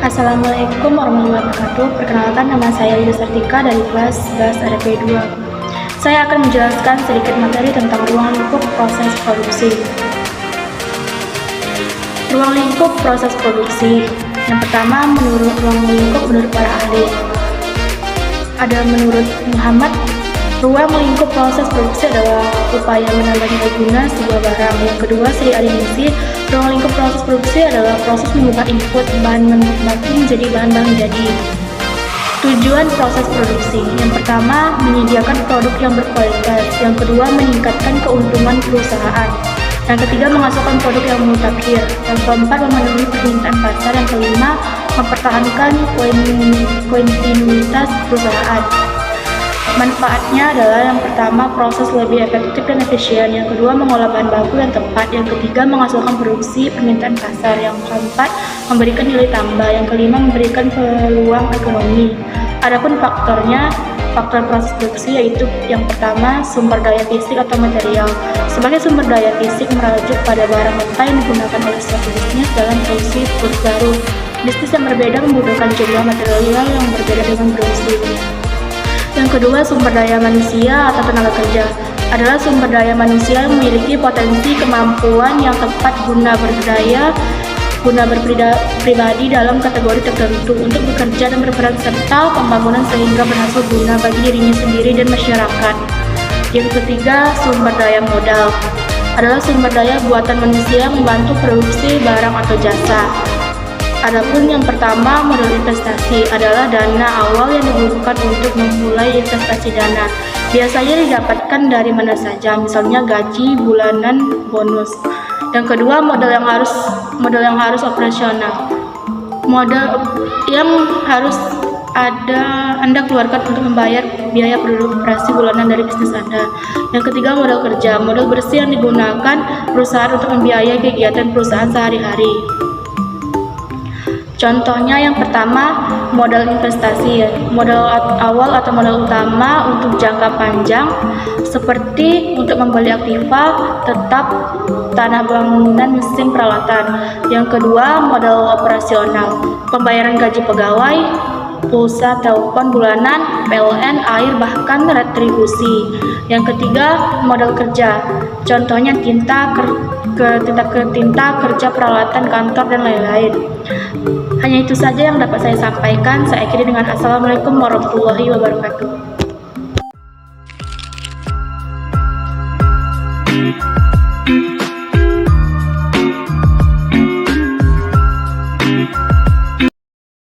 Assalamualaikum warahmatullahi wabarakatuh. Perkenalkan, nama saya Ida Sartika dari kelas 11 RP 2. Saya akan menjelaskan sedikit materi tentang ruang lingkup proses produksi. Ruang lingkup proses produksi. Yang pertama, menurut ruang lingkup menurut para ahli. Ada menurut Muhammad, ruang lingkup proses produksi adalah upaya menambah nilai guna sebuah barang. Yang kedua, Sri Adinisi, ruang lingkup proses produksi adalah proses mengubah input bahan baku menjadi bahan jadi. Tujuan proses produksi. Yang pertama, menyediakan produk yang berkualitas. Yang kedua, meningkatkan keuntungan perusahaan. Yang ketiga, menghasilkan produk yang mutakhir. Yang keempat, memenuhi permintaan pasar. Yang kelima, mempertahankan kontinuitas perusahaan. Manfaatnya adalah yang pertama, proses lebih efektif dan efisien. Yang kedua, mengolah bahan baku yang tepat. Yang ketiga, menghasilkan produksi permintaan pasar. Yang keempat, memberikan nilai tambah. Yang kelima, memberikan peluang ekonomi. Adapun faktornya, faktor proses produksi yaitu yang pertama, sumber daya fisik atau material. Sebagai sumber daya fisik merujuk pada barang mentah yang digunakan oleh suatu bisnis dalam produksi produk baru. Bisnis yang berbeda membutuhkan jumlah material yang berbeda dengan produksi. Yang kedua, sumber daya manusia atau tenaga kerja adalah sumber daya manusia yang memiliki potensi kemampuan yang tepat guna berpribadi dalam kategori tertentu untuk bekerja dan berperan serta pembangunan sehingga berhasil guna bagi dirinya sendiri dan masyarakat. Yang ketiga, sumber daya modal adalah sumber daya buatan manusia yang membantu produksi barang atau jasa. Adapun yang pertama, modal investasi adalah dana awal yang dibutuhkan untuk memulai investasi dana. Biasanya didapatkan dari mana saja, misalnya gaji bulanan, bonus. Yang kedua, modal yang harus operasional. Modal yang harus Anda keluarkan untuk membayar biaya operasi bulanan dari bisnis Anda. Yang ketiga, modal kerja. Modal bersih yang digunakan perusahaan untuk membiayai kegiatan perusahaan sehari-hari. Contohnya yang pertama, modal investasi, modal awal atau modal utama untuk jangka panjang seperti untuk membeli aktiva, tetap, tanah bangunan, mesin, peralatan. Yang kedua, modal operasional, pembayaran gaji pegawai, pulsa telepon bulanan, PLN, air, bahkan retribusi. Yang ketiga, modal kerja, contohnya tinta, kerja, peralatan kantor, dan lain-lain. Hanya itu saja yang dapat saya sampaikan. Saya akhiri dengan Assalamualaikum warahmatullahi wabarakatuh.